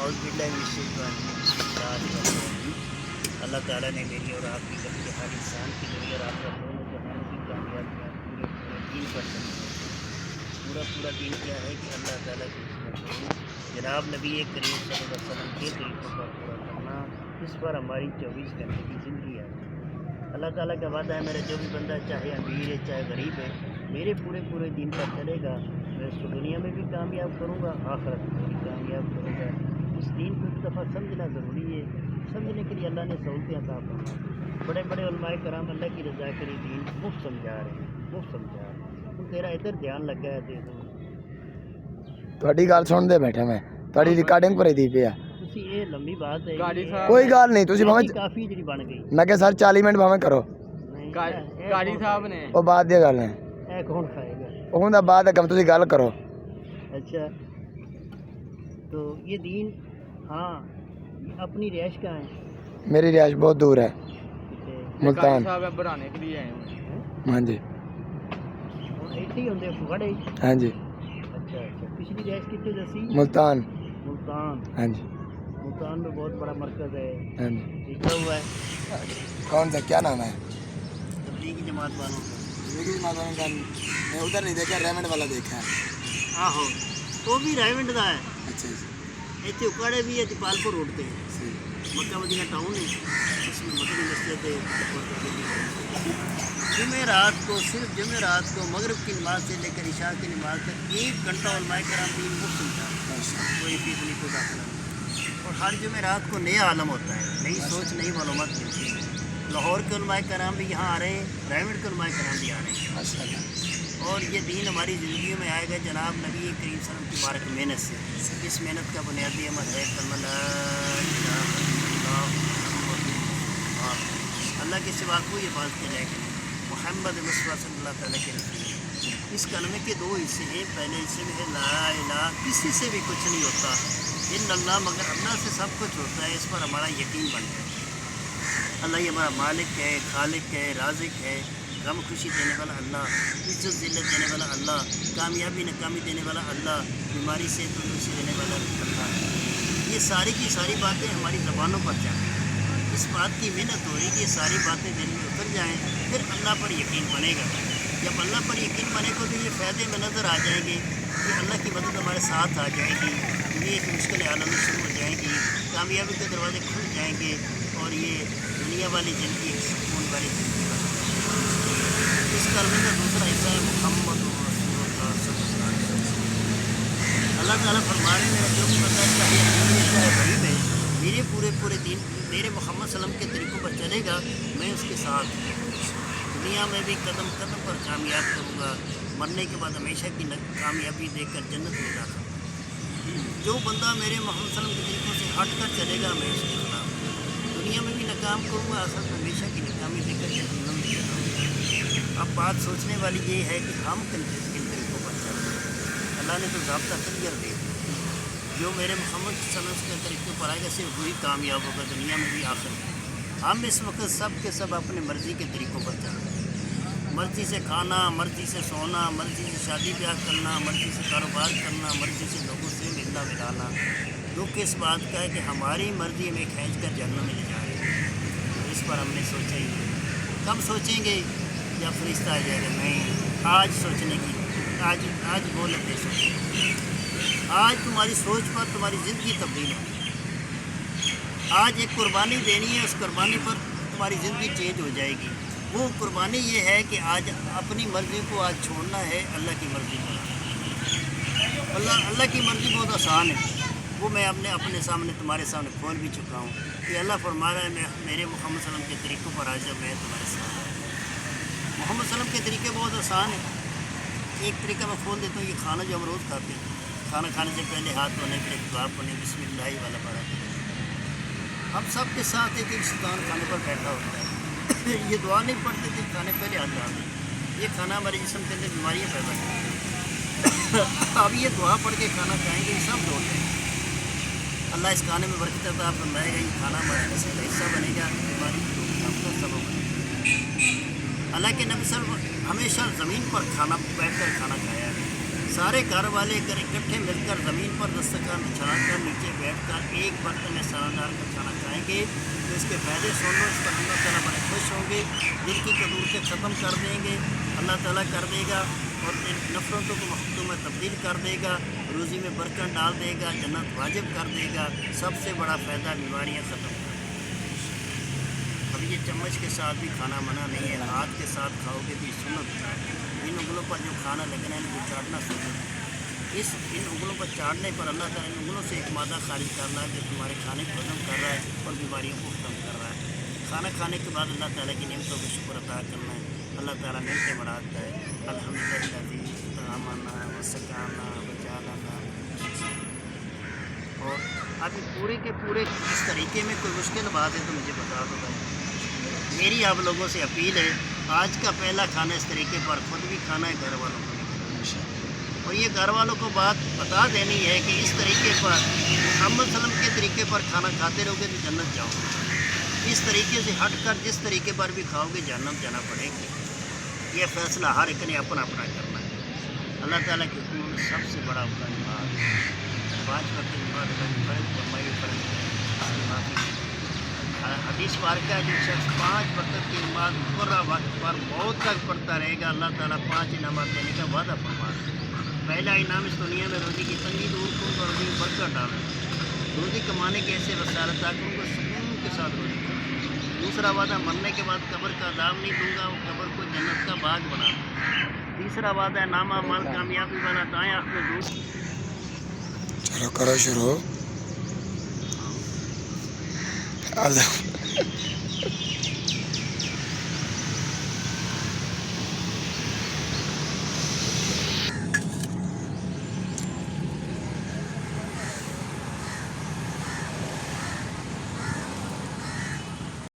और अल्लाह ताला ने मेरी और आपकी बल्कि हर इंसान की मेरी और आपका दोनों जहानों की कामयाबियाँ पूरे पूरे दीन पर चलती है। पूरा पूरा दीन क्या है कि अल्लाह ताला की जनाब नबी करीम सल्लल्लाहु अलैहि वसल्लम के तरीक़ों पर पूरा करना, इस पर हमारी 24 घंटे की ज़िंदगी है। अल्लाह ताला का वादा है, मेरा जो भी बंदा चाहे अमीर है चाहे गरीब है, मेरे पूरे पूरे दीन पर चलेगा, मैं उसको दुनिया में भी कामयाब करूँगा, आखिरत में भी कामयाब करूँगा। इस दीन को एक दफ़ा समझना ज़रूरी है। समझने के लिए अल्लाह ने सहूलतें अता फरमाई। बड़े बड़े उलमाए कराम अल्लाह की रज़ा के लिए दीन मुफ्त समझा रहे हैं, मुफ्त समझा रहे हैं। तो तेरा इधर ध्यान लगा है दे दो ਤੁਹਾਡੀ ਗੱਲ ਸੁਣਦੇ ਬੈਠਾ ਮੈਂ, ਤੁਹਾਡੀ ਰਿਕਾਰਡਿੰਗ ਭਰੀ ਦੀ ਪਿਆ। ਤੁਸੀਂ ਇਹ ਲੰਬੀ ਬਾਤ ਹੈ, ਕੋਈ ਗੱਲ ਨਹੀਂ, ਤੁਸੀਂ ਭਾਵੇਂ ਕਾਫੀ ਜਿਹੜੀ ਬਣ ਗਈ। ਮੈਂ ਕਿਹਾ ਸਰ 40 ਮਿੰਟ ਭਾਵੇਂ ਕਰੋ। ਕਾਜੀ ਸਾਹਿਬ ਨੇ ਉਹ ਬਾਅਦ ਦੀ ਗੱਲ ਹੈ, ਇਹ ਕੌਣ ਖਾਏਗਾ? ਉਹਦਾ ਬਾਅਦ ਦਾ ਕੰਮ, ਤੁਸੀਂ ਗੱਲ ਕਰੋ। अच्छा तो ये दीन, हाँ अपनी रिहाइश कहाँ है? मेरी रिहाइश बहुत दूर है, मुल्तान। बढ़ाने के लिए आए हैं। हाँ जी, इतने होंगे फुगड़े। हाँ जी। अच्छा अच्छा, पिछली रिहाइश कितने दसी? मुल्तान। मुल्तान, हाँ जी। मुल्तान में बहुत बड़ा मरकज़ है। हाँ जी। लिखा हुआ है कौन सा, क्या नाम है? तबलीगी जमात वालों का। मैं उधर नहीं देखा, रेमंड वाला देखा है। आहो, तो भी रायविंड का है। अच्छा जी। इतने उकाड़े भी है जपालपुर रोड पे, सही। मक्का मदीना टाउन है, इसमें मदनी मस्जिद है। जुमेरात को, सिर्फ जुमेरात को मगरिब की नमाज से लेकर इशा की नमाज तक 1 घंटा उलमाए कराम दीन मुफ्त सुनता है, कोई फीस नहीं, कोई दाखिला नहीं। और हर जुमेरात को नया आलम होता है, नई सोच, नई मालूमात मिलती है। लाहौर के उलमाए कराम भी यहाँ आ रहे हैं, रायविंड के उलमाए कराम भी आ रहे हैं माशाअल्लाह। और ये दीन हमारी ज़िंदगी में आएगा जनाब नबी करीम सल्लल्लाहु अलैहि वसल्लम की मुबारक मेहनत से। इस मेहनत का बुनियादी अमल है कलमा ला इलाहा इल्लल्लाह अल्लाह के सिवा कोई इबादत की जाएगी मोहम्मद मुस्तफ़ा सल्लल्लाहु अलैहि वसल्लम। इस कलमे के 2 हिस्से हैं। पहले हिस्से में है ला इलाहा, किसी से भी कुछ नहीं होता, इल्लल्लाह, मगर अल्लाह से सब कुछ होता है। इस पर हमारा यकीन बन जाए। अल्लाह ही हमारा मालिक है, खालिक है, राज़िक है, गम खुशी देने वाला अल्लाह, इज्जत ज़िल्लत देने वाला अल्लाह, कामयाबी नाकामी देने वाला अल्लाह, बीमारी से तंदुरुस्ती देने वाला अल्लाह। ये सारी की सारी बातें हमारी ज़बानों पर जाएँ। इस बात की मेहनत हो रही कि ये सारी बातें दिल में उतर जाएँ, फिर अल्लाह पर यकीन बनेगा। जब अल्लाह पर यकीन बनेगा तो ये फ़ायदे में नज़र आ जाएंगे कि अल्लाह की मदद हमारे साथ आ जाएगी, दुनिया की मुश्किल आलम शुरू हो जाएंगी, कामयाबी के दरवाजे खुल जाएंगे और ये दुनिया वाली ज़िंदगी एक सुकून वाली ज़िंदगी बन जाएगी। इस कलमे का दूसरा हिस्सा है मुहम्मद रसूलुल्लाह सल्लल्लाहु अलैहि वसल्लम। अल्लाह ताला फरमा रहे हैं, मेरा जो भी बंदा चाहे अमीर है चाहे गरीब है, मेरे पूरे दिन मेरे मोहम्मद सल्लम के तरीक़ों पर चलेगा, मैं उसके साथ दुनिया में भी कदम कदम पर कामयाब करूँगा, मरने के बाद हमेशा की कामयाबी देकर जन्नत में जाता। जो बंदा मेरे मोहम्मद सल्लम के तरीक़ों से हट कर चलेगा, मैं उसके खिलाफ दुनिया में भी नाकाम करूँगा, असल में हमेशा की नाकामी देकर जन्नत में जाता। अब बात सोचने वाली ये है कि हम किन तरीक़ों पर चल रहे हैं। अल्लाह ने तो ज़ाब्ता क्लियर दे दिया, जो मेरे मोहम्मद सल्लल्लाहु अलैहि वसल्लम के तरीक़े पर आएगा सिर्फ वही कामयाब होगा, दुनिया में भी आखिर में। हम इस वक्त सब के सब अपने मर्ज़ी के तरीक़ों पर चल रहे हैं। मर्ज़ी से खाना, मर्ज़ी से सोना, मर्ज़ी से शादी ब्याह करना, मर्ज़ी से कारोबार करना, मर्ज़ी से लोगों से मिलना मिलाना। दुख इस बात का है कि हमारी मर्ज़ी हमें खींच कर जन्नत में ले जा रही है। तो इस पर हमने सोचा ही नहीं। कब सोचेंगे जब फरिश्ता आ जाएगा? नहीं, आज सोचने की, आज वो लगते सोचें। आज तुम्हारी सोच पर तुम्हारी ज़िंदगी तब्दील होगी। आज एक कुर्बानी देनी है, उस कुर्बानी पर तुम्हारी ज़िंदगी चेंज हो जाएगी। वो कुर्बानी ये है कि आज अपनी मर्ज़ी को आज छोड़ना है, अल्लाह की मर्ज़ी को। अल्लाह की मर्ज़ी बहुत आसान है, वो मैं अपने सामने तुम्हारे सामने खोल भी चुका हूँ कि अल्लाह फरमा रहा है, मैं मेरे मोहम्मद सल्लम के तरीक़ों पर आज जब मैं तुम्हारे सामने। मोहम्मद सल्लम के तरीके बहुत आसान है। एक तरीका मैं खोल देता हूँ, ये खाना जो हम रोज़ खाते हैं, खाना खाने से पहले हाथ धोने के लिए दुआ पढ़ने बिस्मिल्लाह वाला पढ़ा। हम सब के साथ एक इंसान खाने पर बैठा होता है, ये दुआ नहीं पढ़ते थे, खाने पहले हाथ डालते। ये खाना हमारे जिस्म के अंदर बीमारियाँ पैदा करती है। अब ये दुआ पढ़ के खाना खाएंगे, ये सब दौड़ जाएंगे। अल्लाह इस खाने में बरकत अता फरमाएगा, ये खाना हमारे नस्ल का हिस्सा बनेगा, बीमारी की रोकथाम का सबब बनेगा। अल्लाह के नबी सल्लल्लाहु हमेशा ज़मीन पर खाना बैठ कर खाना खाया है। सारे घर वाले अगर इकट्ठे मिलकर ज़मीन पर दस्तरखान बिछा कर नीचे बैठ कर एक वक्त में सलादार का खाना खाएंगे तो इसके फ़ायदे सुन लो, इस पर अल्लाह ताला बड़े खुश होंगे, दिल की कदूरतें ख़त्म कर देंगे, अल्लाह ताला कर देगा और नफ़रतों को मोहब्बतों में तब्दील कर देगा, रोज़ी में बरकत डाल देगा, जन्नत वाजिब कर देगा। सबसे बड़ा फ़ायदा बीमारियाँ ख़त्म कर देगा। अब ये चम्मच के साथ भी खाना मना नहीं है, हाथ के साथ खाओगे तो ये सुन्नत है। इन उंगलों पर जो खाना लगना है इनको चाटना सुन्नत है। इन उंगलों पर चाटने पर अल्लाह ताला इन उंगलों से एक मादा खारिज कर रहा है जो तुम्हारे खाने को हजम कर रहा है और बीमारियों को ख़त्म कर रहा है। खाना खाने के बाद अल्लाह ताला की नेमतों का शुक्र अदा करना है। अल्लाह ताला नेमतें बढ़ाता है। अल्हम्दुलिल्लाह तआमना व सकाना व जालना। और अभी पूरे के पूरे इस तरीके में कोई मुश्किल बात है तो मुझे बता दो भाई। मेरी आप लोगों से अपील है, आज का पहला खाना इस तरीके पर खुद भी खाना है, घर वालों को भी खाना है। और ये घर वालों को बात बता देनी है कि इस तरीके पर मोहम्मद सल्लम के तरीके पर खाना खाते रहोगे तो जन्नत जाओगे। इस तरीके से हट कर जिस तरीके पर भी खाओगे जहन्नम जाना पड़ेगा। यह फैसला हर एक ने अपना अपना करना है। अल्लाह ताला के हुक्म में सबसे बड़ा हुक्म नमाज, 5 वक्त की नमाज फ़र्ज़ फरमाई, माफ़ी। हदीस वारका जो शख्स 5 वक्त की नमाज मुकर्रर वक्त पर मौत तक पढ़ता रहेगा, अल्लाह ताला 5 इनामात देने का वादा फरमा है। पहला इनाम इस दुनिया में रोज़ी की तंगी दूर करूँगा, रोज़ी में बरकत डालूँ, रोज़ी कमाने के ऐसे वसाइल अता करूँगा, सुकून के साथ रोज़ी करूँगा। दूसरा वादा, मरने के बाद कब्र का अज़ाब नहीं दूँगा, वो कब्र को जन्नत का बाग बना दूँगा। तीसरा वादा, नामा माल कामयाबी वाला दाएँ आँख में दूँ। चलो करो शुरू।